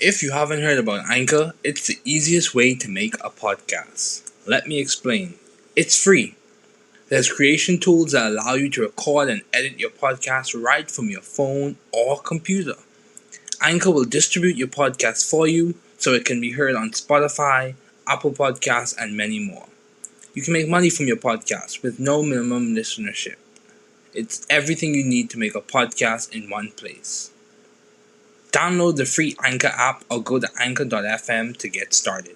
If you haven't heard about Anchor, it's the easiest way to make a podcast. Let me explain. It's free. There's creation tools that allow you to record and edit your podcast right from your phone or computer. Anchor will distribute your podcast for you so it can be heard on Spotify, Apple Podcasts, and many more. You can make money from your podcast with no minimum listenership. It's everything you need to make a podcast in one place. Download the free Anchor app or go to anchor.fm to get started.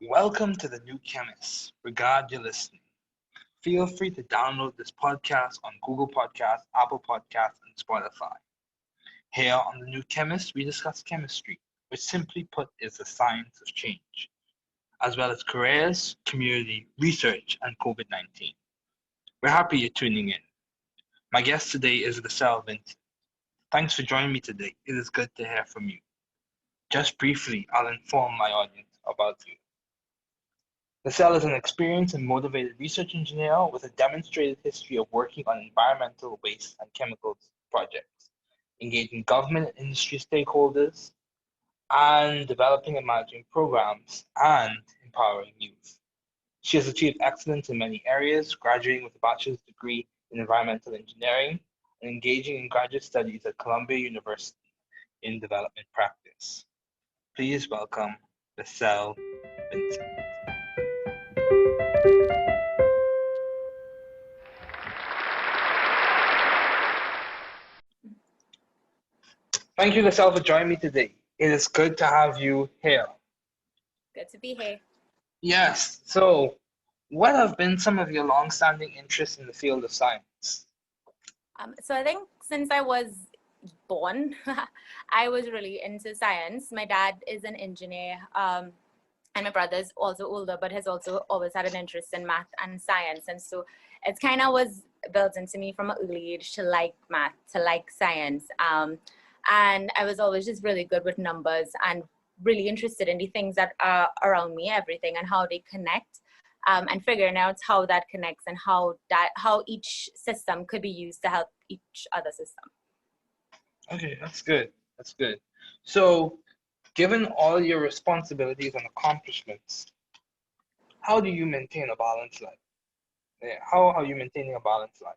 Welcome to the New Chemist. We're glad you're listening. Feel free to download this podcast on Google Podcasts, Apple Podcasts, and Spotify. Here on the New Chemist, we discuss chemistry, which simply put is the science of change, as well as careers, community, research, and COVID-19. We're happy you're tuning in. My guest today is Leselle, Vincent. Thanks for joining me today. It is good to hear from you. Just briefly, I'll inform my audience about you. Leselle is an experienced and motivated research engineer with a demonstrated history of working on environmental waste and chemicals projects, engaging government and industry stakeholders, and developing and managing programs and empowering youth. She has achieved excellence in many areas, graduating with a bachelor's degree in environmental engineering and engaging in graduate studies at Columbia University in development practice. Please welcome Leselle Vincent. Thank you, Leselle, for joining me today. It is good to have you here. Good to be here. Yes. So, what have been some of your long-standing interests in the field of science? So I think since I was born, I was really into science. My dad is an engineer, and my brother's also older, but has also always had an interest in math and science. And so it kind of was built into me from an early age to like math, to like science. And I was always just really good with numbers and really interested in the things that are around me, everything, and how they connect, and figuring out how that connects and how each system could be used to help each other system. Okay, that's good. That's good. So, given all your responsibilities and accomplishments, how do you maintain a balanced life? How are you maintaining a balanced life?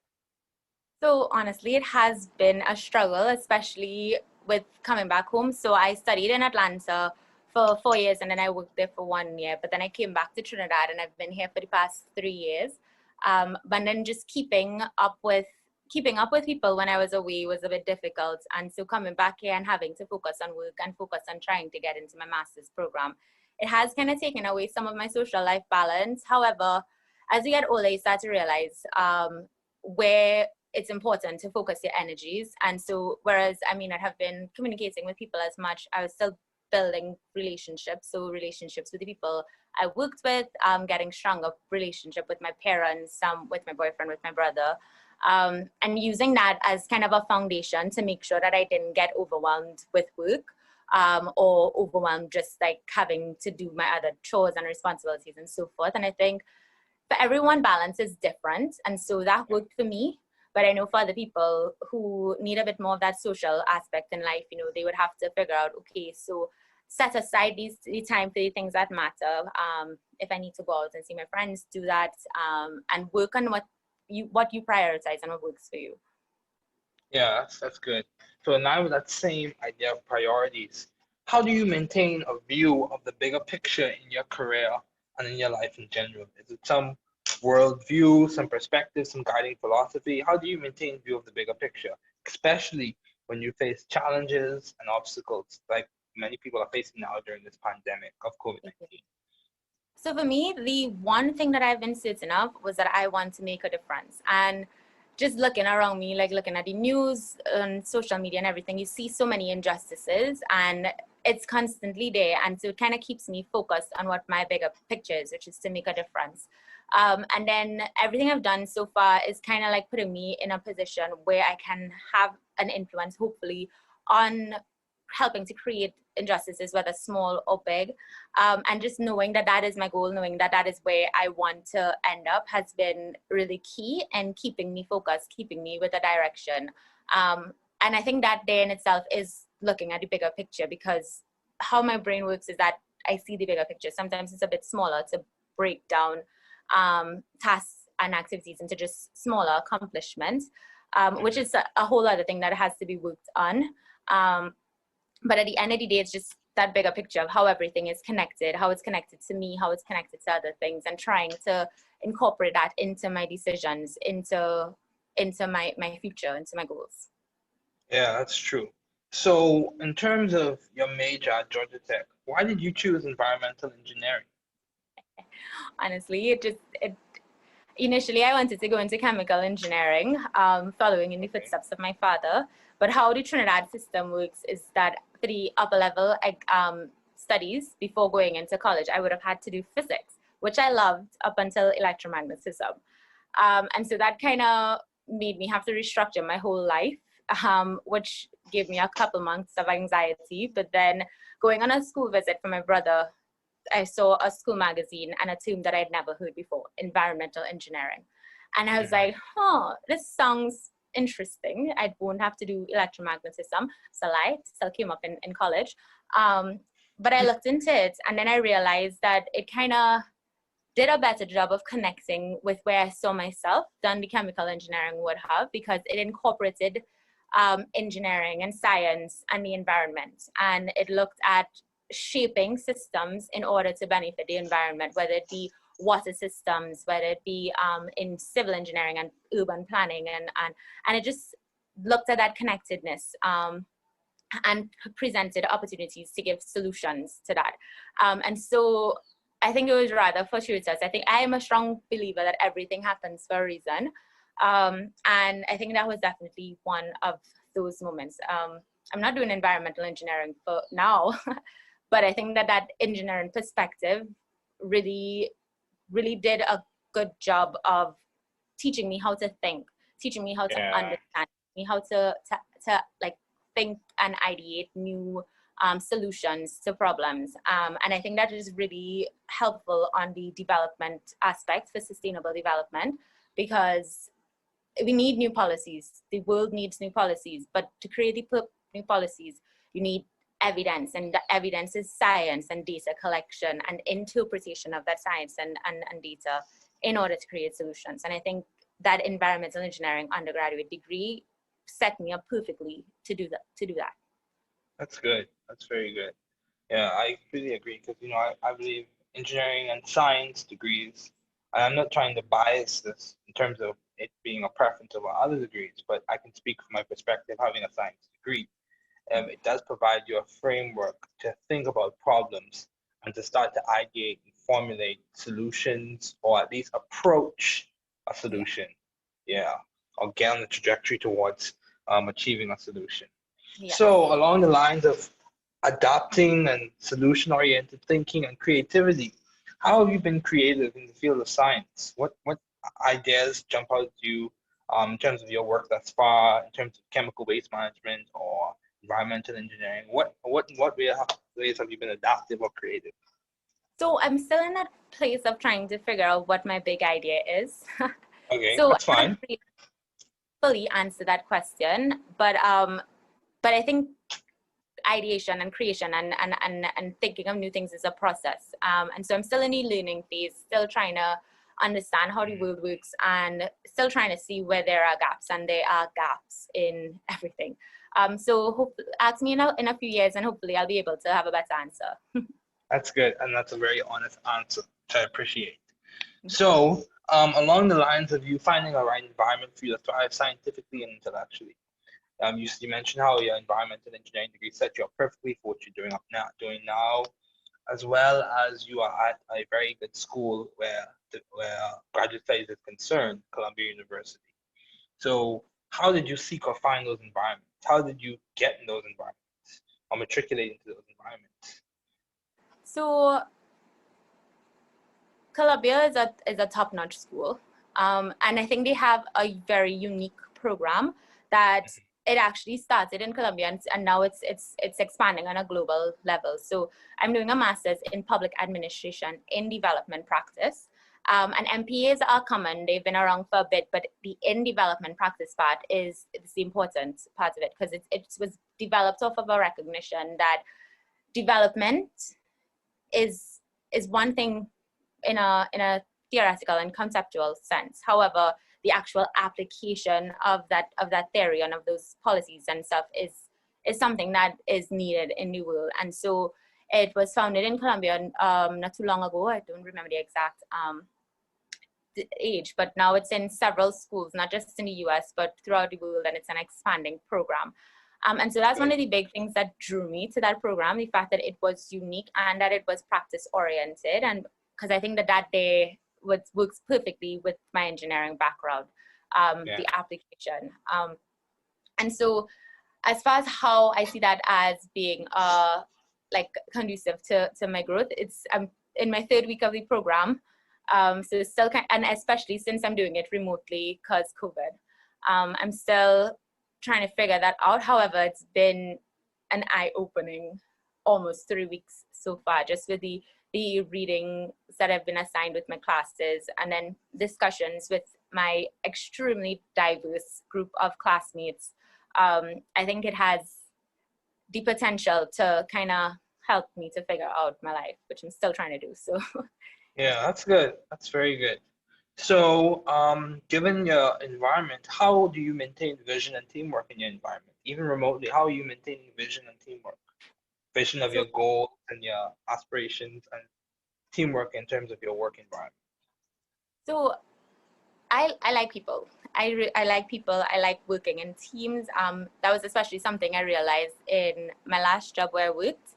So honestly, it has been a struggle, especially with coming back home. So I studied in Atlanta for 4 years and then I worked there for 1 year. But then I came back to Trinidad and I've been here for the past 3 years. But then just keeping up with people when I was away was a bit difficult. And so coming back here and having to focus on work and focus on trying to get into my master's program, it has kind of taken away some of my social life balance. However, as you get older, you start to realize where it's important to focus your energies. And so, whereas, I have been communicating with people as much, I was still building relationships. So relationships with the people I worked with, getting stronger relationship with my parents, with my boyfriend, with my brother, and using that as kind of a foundation to make sure that I didn't get overwhelmed with work, or overwhelmed just like having to do my other chores and responsibilities and so forth. And I think for everyone, balance is different. And so that worked for me. But I know for other people who need a bit more of that social aspect in life, they would have to figure out, okay, so set aside the time for the things that matter. If I need to go out and see my friends, do that, and work on what you prioritize and what works for you. Yeah, that's good. So now with that same idea of priorities, how do you maintain a view of the bigger picture in your career and in your life in general? Is it some worldview, some perspective, some guiding philosophy? How do you maintain view of the bigger picture, especially when you face challenges and obstacles like many people are facing now during this pandemic of COVID-19? So for me, the one thing that I've been certain of was that I want to make a difference. And just looking around me, like looking at the news and social media and everything, you see so many injustices and it's constantly there. And so it kind of keeps me focused on what my bigger picture is, which is to make a difference. And then everything I've done so far is kind of like putting me in a position where I can have an influence, hopefully, on helping to create injustices, whether small or big. And just knowing that that is my goal, knowing that that is where I want to end up has been really key and keeping me focused, keeping me with a direction. And I think that there in itself is looking at the bigger picture, because how my brain works is that I see the bigger picture. Sometimes it's a bit smaller to break down tasks and activities into just smaller accomplishments, which is a whole other thing that has to be worked on. But at the end of the day, it's just that bigger picture of how everything is connected, how it's connected to me, how it's connected to other things, and trying to incorporate that into my decisions, into my future, into my goals. Yeah, that's true. So, in terms of your major at Georgia Tech, why did you choose environmental engineering? Honestly, initially I wanted to go into chemical engineering, following in the footsteps of my father. But how the Trinidad system works is that for the upper level studies before going into college, I would have had to do physics, which I loved up until electromagnetism. And so that kind of made me have to restructure my whole life, which gave me a couple months of anxiety. But then going on a school visit for my brother, I saw a school magazine and a term that I'd never heard before, environmental engineering. And I was like, this sounds interesting. I won't have to do electromagnetism. So I still came up in college. But I looked into it, and then I realized that it kind of did a better job of connecting with where I saw myself than the chemical engineering would have, because it incorporated engineering and science and the environment. And it looked at shaping systems in order to benefit the environment, whether it be water systems, whether it be in civil engineering and urban planning, and it just looked at that connectedness and presented opportunities to give solutions to that. And so I think it was rather fortuitous. I think I am a strong believer that everything happens for a reason. And I think that was definitely one of those moments. I'm not doing environmental engineering for now, but I think that engineering perspective really, really did a good job of teaching me how to think, teaching me how to understand, me how to like think and ideate new solutions to problems. And I think that is really helpful on the development aspect for sustainable development, because we need new policies. The world needs new policies, but to create the new policies, you need evidence, and the evidence is science and data collection and interpretation of that science and data in order to create solutions. And I think that environmental engineering undergraduate degree set me up perfectly to do that. That's good. That's very good. Yeah, I completely agree, because I believe engineering and science degrees, and I'm not trying to bias this in terms of it being a preference over other degrees, but I can speak from my perspective having a science degree. It does provide you a framework to think about problems and to start to ideate and formulate solutions, or at least approach a solution. Yeah, or get on the trajectory towards achieving a solution. Yeah. So along the lines of adapting and solution-oriented thinking and creativity, how have you been creative in the field of science? What ideas jump out at you in terms of your work thus far, in terms of chemical waste management or environmental engineering? What ways have you been adaptive or creative? So I'm still in that place of trying to figure out what my big idea is. Okay, So that's I fine. can't really fully answer that question, but I think ideation and creation and thinking of new things is a process. And so I'm still in the learning phase, still trying to understand how the world works, and still trying to see where there are gaps, and there are gaps in everything. So ask me in a few years, and hopefully I'll be able to have a better answer. That's good, and that's a very honest answer, which I appreciate. So, along the lines of you finding a right environment for you to thrive scientifically and intellectually, you mentioned how your environmental engineering degree set you up perfectly for what you're doing now, as well as you are at a very good school where graduate studies is concerned, Columbia University. So, how did you seek or find those environments? How did you get in those environments or matriculate into those environments? So Columbia is a top-notch school, and I think they have a very unique program that it actually started in Colombia, and now it's expanding on a global level. So I'm doing a master's in public administration in development practice. And MPAs are common; they've been around for a bit, but the in development practice part is the important part of it, because it was developed off of a recognition that development is one thing in a theoretical and conceptual sense. However, the actual application of that theory and of those policies and stuff is something that is needed in the world. And so it was founded in Colombia not too long ago. I don't remember the exact age, but now it's in several schools, not just in the US, but throughout the world, and it's an expanding program. And so that's one of the big things that drew me to that program, the fact that it was unique and that it was practice oriented. And because I think that day works perfectly with my engineering background, the application. And so as far as how I see that as being like conducive to my growth, it's in my third week of the program. So it's still and especially since I'm doing it remotely because COVID, I'm still trying to figure that out. However, it's been an eye-opening almost 3 weeks so far, just with the readings that I've been assigned with my classes, and then discussions with my extremely diverse group of classmates. I think it has the potential to kind of help me to figure out my life, which I'm still trying to do. So. Yeah, that's good. That's very good. So, given your environment, how do you maintain vision and teamwork in your environment? Even remotely, how are you maintaining vision and teamwork? Vision of your goals and your aspirations, and teamwork in terms of your work environment. So, I like people. I like people. I like working in teams. That was especially something I realized in my last job where I worked,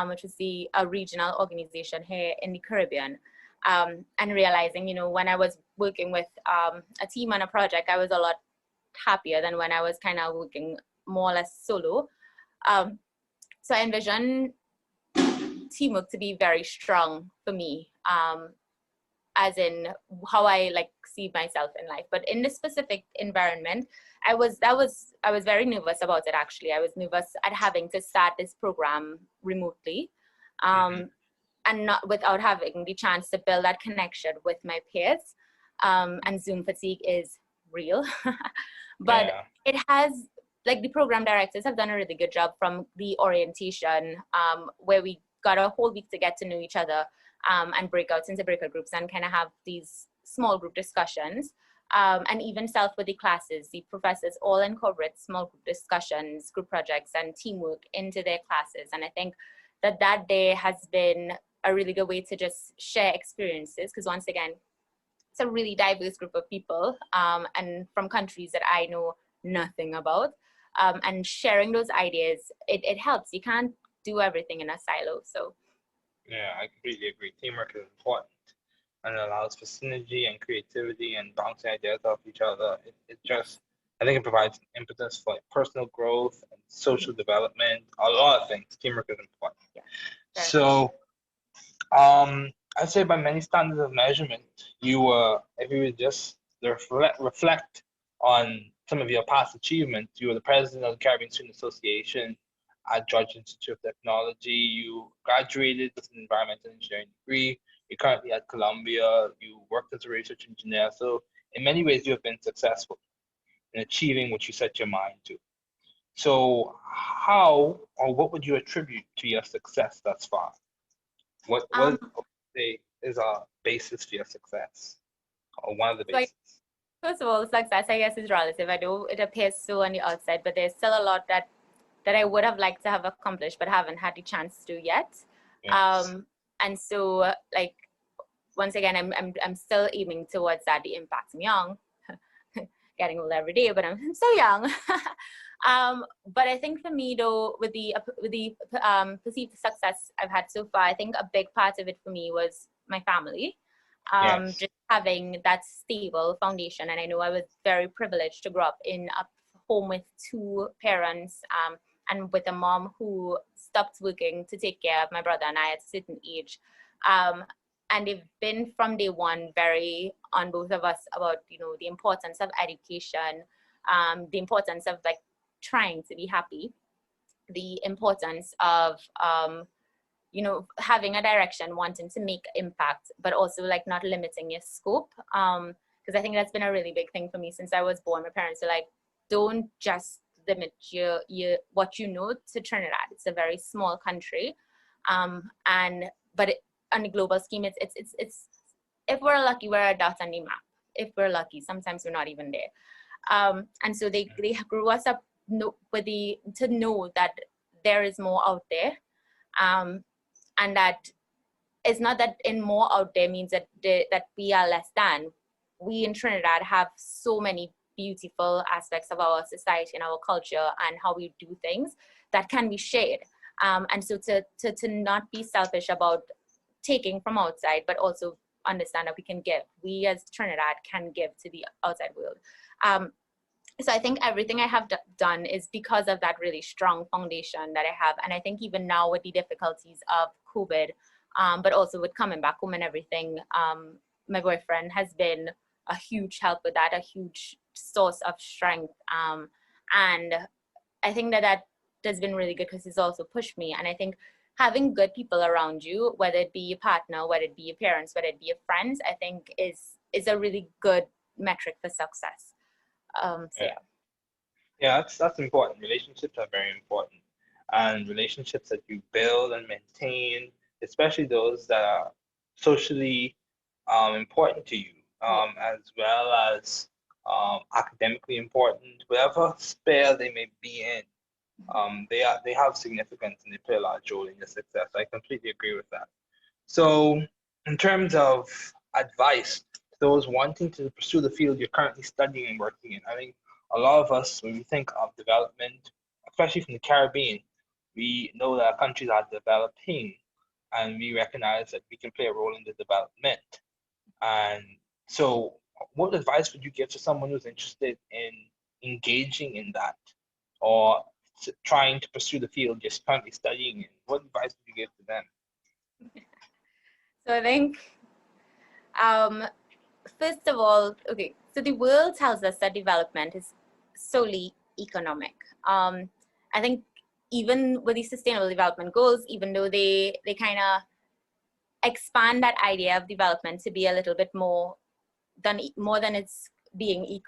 which was a regional organization here in the Caribbean. And realizing, when I was working with a team on a project, I was a lot happier than when I was kind of working more or less solo. So I envision teamwork to be very strong for me, as in how I see myself in life. But in this specific environment, I was very nervous about it. Actually, I was nervous at having to start this program remotely. And not without having the chance to build that connection with my peers. And Zoom fatigue is real. But it has, the program directors have done a really good job from the orientation, where we got a whole week to get to know each other, and break out into breakout groups and kind of have these small group discussions. And even with the classes, the professors all incorporate small group discussions, group projects, and teamwork into their classes. And I think that day has been a really good way to just share experiences, because once again, it's a really diverse group of people, and from countries that I know nothing about, and sharing those ideas, it helps. You can't do everything in a silo. So yeah, I completely agree. Teamwork is important, and it allows for synergy and creativity and bouncing ideas off each other. I think it provides impetus for personal growth and social development, a lot of things. Teamwork is important. Yeah, so I'd say by many standards of measurement, if you would just reflect on some of your past achievements, you were the president of the Caribbean Student Association at Georgia Institute of Technology. You graduated with an environmental engineering degree. You're currently at Columbia. You worked as a research engineer. So in many ways, you have been successful in achieving what you set your mind to. So how or what would you attribute to your success thus far? What is a basis for your success, or one of the bases? First of all, success, I guess, is relative. I know it appears so on the outside, but there's still a lot that I would have liked to have accomplished, but haven't had the chance to do yet. Yes. And so, once again, I'm still aiming towards that. The impact. I'm young, getting older every day, but I'm still young. But I think for me, though, with the perceived success I've had so far, I think a big part of it for me was my family. Yes. Just having that stable foundation. And I know I was very privileged to grow up in a home with two parents, and with a mom who stopped working to take care of my brother and I at a certain age. And they've been from day one very on both of us about, the importance of education, the importance of trying to be happy, the importance of having a direction, wanting to make impact, but also like not limiting your scope. Because I think that's been a really big thing for me since I was born. My parents were like, don't just limit your what you know to Trinidad. It's a very small country, but on the global scheme, it's if we're lucky, we're a dot on the map. If we're lucky, sometimes we're not even there. And so they grew us up to know that there is more out there, and that it's not that in more out there means that we are less than. We in Trinidad have so many beautiful aspects of our society and our culture and how we do things that can be shared. And so to not be selfish about taking from outside, but also understand that we can give. We as Trinidad can give to the outside world. So I think everything I have done is because of that really strong foundation that I have. And I think even now with the difficulties of COVID, but also with coming back home and everything, my boyfriend has been a huge help with that, a huge source of strength. And I think that has been really good because it's also pushed me. And I think having good people around you, whether it be your partner, whether it be your parents, whether it be your friends, I think is a really good metric for success. Yeah, that's important. Relationships are very important, and relationships that you build and maintain, especially those that are socially important to you, as well as academically important, whatever sphere they may be in. They have significance and they play a large role in your success. I completely agree with that. So, in terms of advice to those wanting to pursue the field you're currently studying and working in, I think a lot of us, when we think of development, especially from the Caribbean, we know that our countries are developing, and we recognize that we can play a role in the development. And so, what advice would you give to someone who's interested in engaging in that, or trying to pursue the field you're currently studying in? What advice would you give to them? So I think, first of all, okay, so the world tells us that development is solely economic. I think even with the sustainable development goals, even though they kind of expand that idea of development to be a little bit more than it's being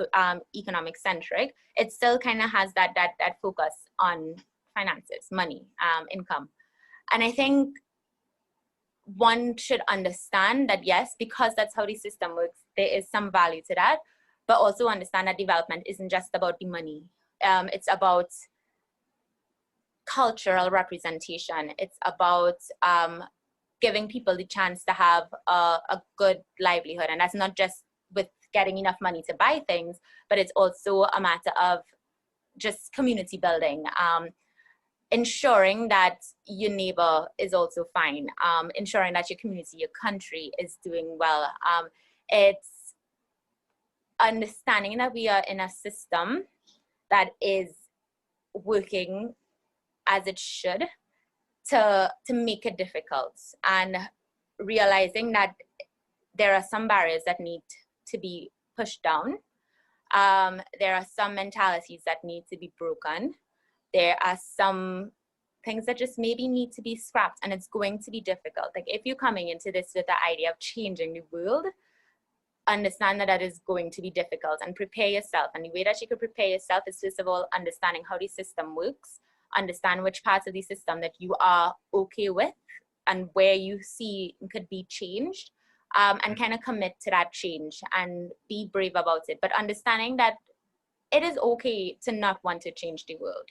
economic centric, it still kind of has that focus on finances, money, income. And I think one should understand that, yes, because that's how the system works, there is some value to that, but also understand that development isn't just about the money. It's about cultural representation. It's about giving people the chance to have a good livelihood. And that's not just with getting enough money to buy things, but it's also a matter of just community building. Ensuring that your neighbor is also fine, ensuring that your community, your country is doing well. It's understanding that we are in a system that is working as it should to make it difficult, and realizing that there are some barriers that need to be pushed down. There are some mentalities that need to be broken. There are some things that just maybe need to be scrapped, and it's going to be difficult. Like if you're coming into this with the idea of changing the world, understand that is going to be difficult, and prepare yourself. And the way that you could prepare yourself is, first of all, understanding how the system works, understand which parts of the system that you are okay with and where you see could be changed, and kind of commit to that change and be brave about it. But understanding that it is okay to not want to change the world.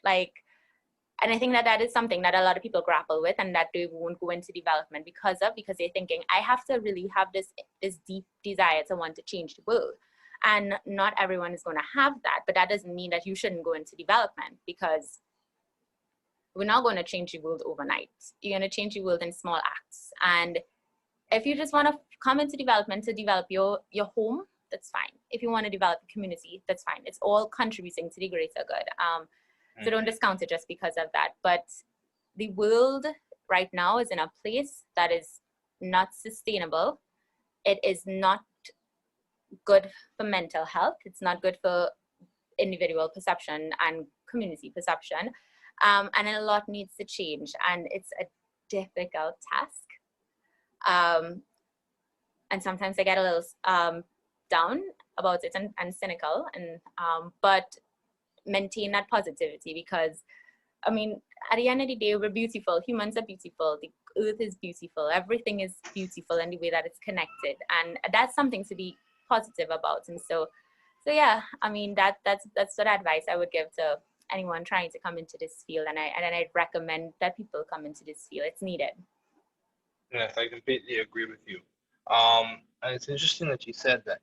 And I think that is something that a lot of people grapple with, and that they won't go into development because they're thinking, I have to really have this deep desire to want to change the world. And not everyone is going to have that, but that doesn't mean that you shouldn't go into development, because we're not going to change the world overnight. You're going to change the world in small acts. And if you just want to come into development to develop your home, that's fine. If you want to develop a community, that's fine. It's all contributing to the greater good. So don't discount it just because of that. But the world right now is in a place that is not sustainable. It is not good for mental health. It's not good for individual perception and community perception. And a lot needs to change, and it's a difficult task. And sometimes I get a little down about it and cynical, and but maintain that positivity, because I mean, at the end of the day, we're beautiful. Humans are beautiful. The earth is beautiful. Everything is beautiful in the way that it's connected, and that's something to be positive about. And so yeah, I mean, that's what advice I would give to anyone trying to come into this field, and I'd recommend that people come into this field. It's needed. Yes, I completely agree with you. And it's interesting that you said that,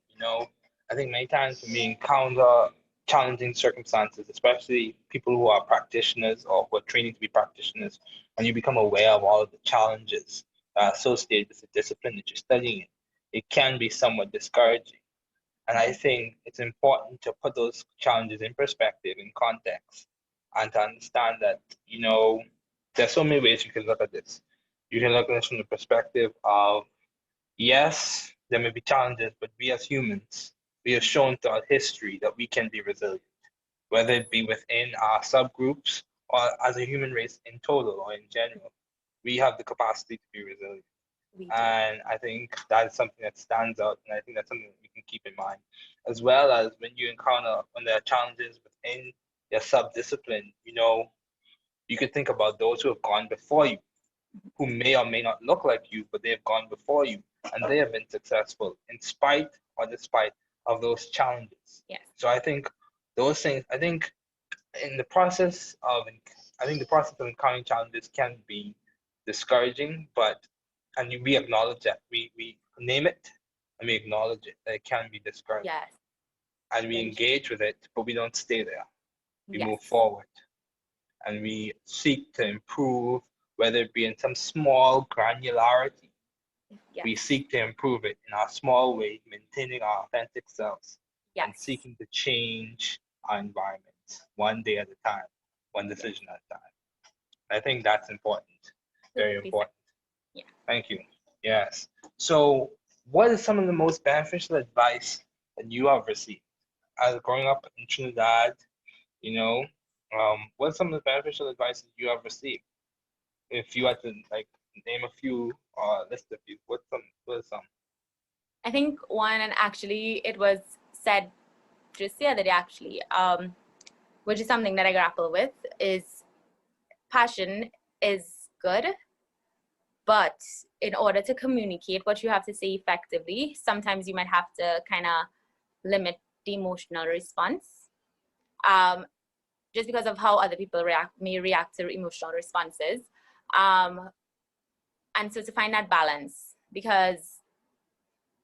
I think many times when we encounter challenging circumstances, especially people who are practitioners or who are training to be practitioners, and you become aware of all of the challenges associated with the discipline that you're studying, it can be somewhat discouraging. And I think it's important to put those challenges in perspective, in context, and to understand that, there's so many ways you can look at this. You can look at this from the perspective of, yes, there may be challenges, but we as humans, we have shown throughout history that we can be resilient, whether it be within our subgroups or as a human race in total or in general. We have the capacity to be resilient. And I think that is something that stands out, and I think that's something that we can keep in mind, as well as when there are challenges within your sub-discipline, you could think about those who have gone before you, who may or may not look like you, but they have gone before you, and they have been successful in spite or despite of those challenges. Yes. So I think those things, in the process of, encountering challenges can be discouraging, and we acknowledge that. We name it, and we acknowledge it, that it can be discouraging. Yes. And we engage with it, but we don't stay there. We Yes. move forward, and we seek to improve, whether it be in some small granularity. Yes. We seek to improve it in our small way, maintaining our authentic selves, and seeking to change our environment one day at a time, one decision at a time. I think that's important, very important. Yeah. Thank you. Yes. So, what is some of the most beneficial advice that you have received as growing up in Trinidad? What are some of the beneficial advice that you have received? If you had to name a few or list a few, what are some? I think one, and actually it was said just the other day, actually, which is something that I grapple with, is passion is good, but in order to communicate what you have to say effectively, sometimes you might have to kind of limit the emotional response, just because of how other people may react to emotional responses. And so to find that balance, because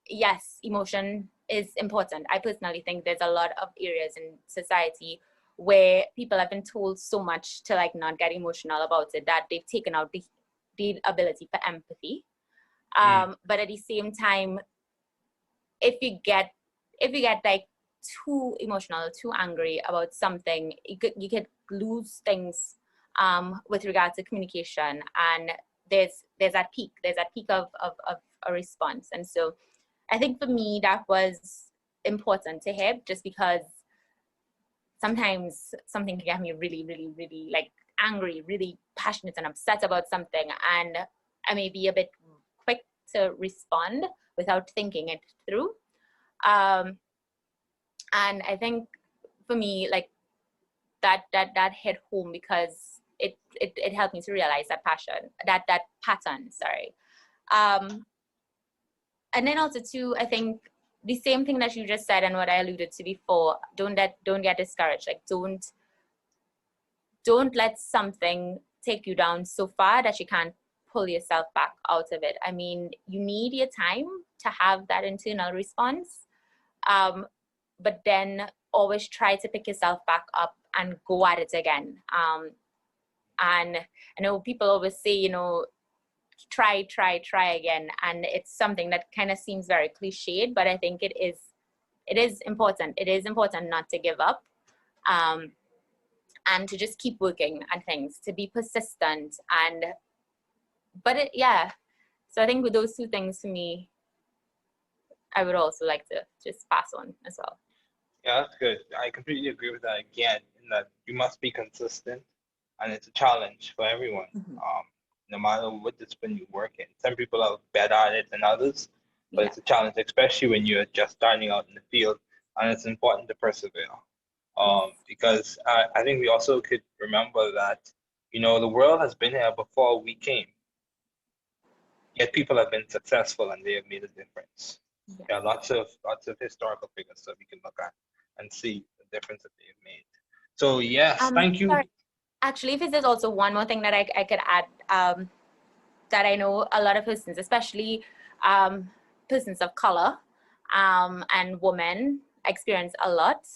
yes, emotion is important. I personally think there's a lot of areas in society where people have been told so much to not get emotional about it, that they've taken out the ability for empathy. But at the same time, if you get too emotional, too angry about something, you could lose things with regard to communication, and there's that peak of a response. And so I think for me that was important to hear, just because sometimes something can get me really, really, really angry, really passionate and upset about something, and I may be a bit quick to respond without thinking it through. And I think for me, that hit home, because it helped me to realize that pattern. And then also too, I think the same thing that you just said and what I alluded to before, don't get discouraged. Don't let something take you down so far that you can't pull yourself back out of it. I mean, you need your time to have that internal response, but then always try to pick yourself back up and go at it again. And I know people always say, try again, and it's something that kind of seems very cliched, but I think it is important. It is important not to give up, and to just keep working at things, to be persistent. So I think with those two things, for me, I would also like to just pass on as well. Yeah, that's good. I completely agree with that again. that you must be consistent, and it's a challenge for everyone. Mhm. No matter what discipline you work in. Some people are better at it than others, but Yeah. it's a challenge, especially when you're just starting out in the field, and it's important to persevere. Yes. Because I think we also could remember that, the world has been here before we came, yet people have been successful and they have made a difference. Yes. There are lots of historical figures that we can look at and see the difference that they've made. So yes, thank you. Sorry. Actually, if there's also one more thing that I could add, that I know a lot of persons, especially persons of color and women, experience a lot.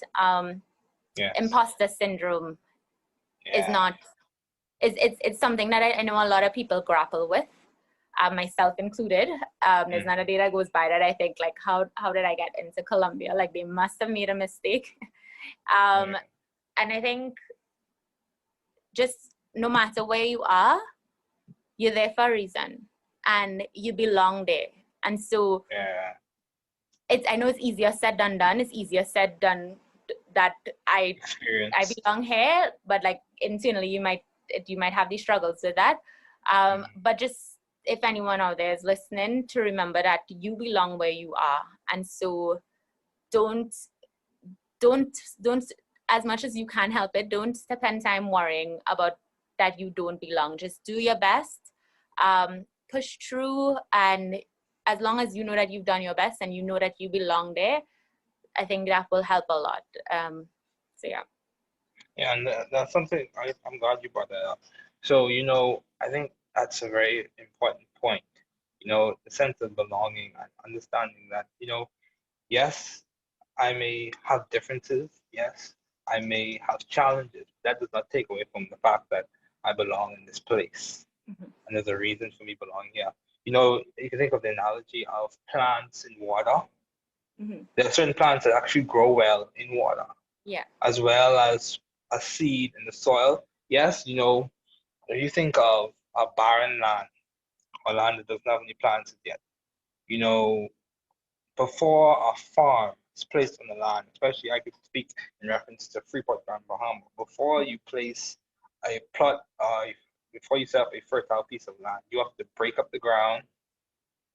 Yes. Imposter syndrome is Yeah. not it's something that I know a lot of people grapple with, myself included. There's not a day that goes by that I think like how did I get into Colombia? Like they must have made a mistake. And I think just no matter where you are, you're there for a reason and you belong there. And so Yeah. I know it's easier said than done. It's easier said than that I Experience. belong here, but like internally you might have these struggles with that. But just if anyone out there is listening, to remember that you belong where you are, and so don't as much as you can help it, don't spend time worrying about that you don't belong. Just do your best, push through, and as long as you know that you've done your best and you know that you belong there, I think that will help a lot. So yeah. Yeah, and that's something I'm glad you brought that up. So, I think that's a very important point. The sense of belonging and understanding that, yes, I may have differences. Yes, I may have challenges. That does not take away from the fact that I belong in this place. Mm-hmm. And there's a reason for me belonging here. If you think of the analogy of plants in water, Mm-hmm. there are certain plants that actually grow well in water, Yeah. as well as a seed in the soil. Yes, if you think of a barren land or land that doesn't have any plants yet, you know, before a farm is placed on the land, especially I could speak in reference to Freeport, Grand Bahama, before you place a plot, before you set up a fertile piece of land, you have to break up the ground,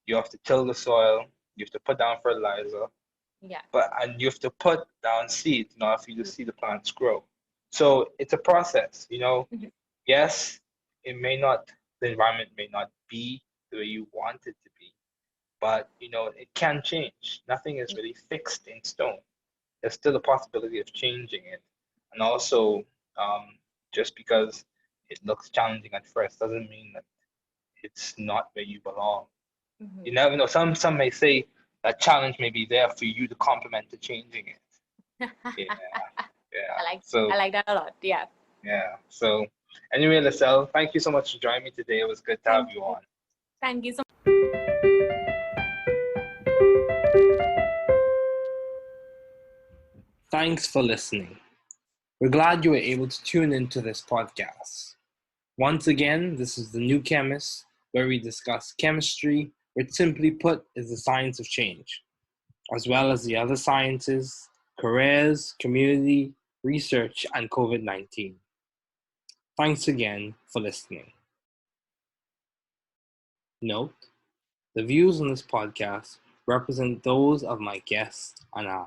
you have to till the soil, you have to put down fertilizer, Yeah. and you have to put down seeds in order for you to see the plants grow. So it's a process, Mm-hmm. Yes, the environment may not be the way you want it to be, but it can change. Nothing is really fixed in stone. There's still a possibility of changing it. And also, just because it looks challenging at first doesn't mean that it's not where you belong. Mm-hmm. You never know. Some may say that challenge may be there for you to complement the changing it. Yeah, yeah. I like that a lot. Yeah. Yeah. So anyway, Leselle, thank you so much for joining me today. It was good to have you on. Thank you so much. Thanks for listening. We're glad you were able to tune into this podcast. Once again, this is The New Chemist, where we discuss chemistry, which simply put is the science of change, as well as the other sciences, careers, community, research, and COVID-19. Thanks again for listening. Note, the views on this podcast represent those of my guests and I.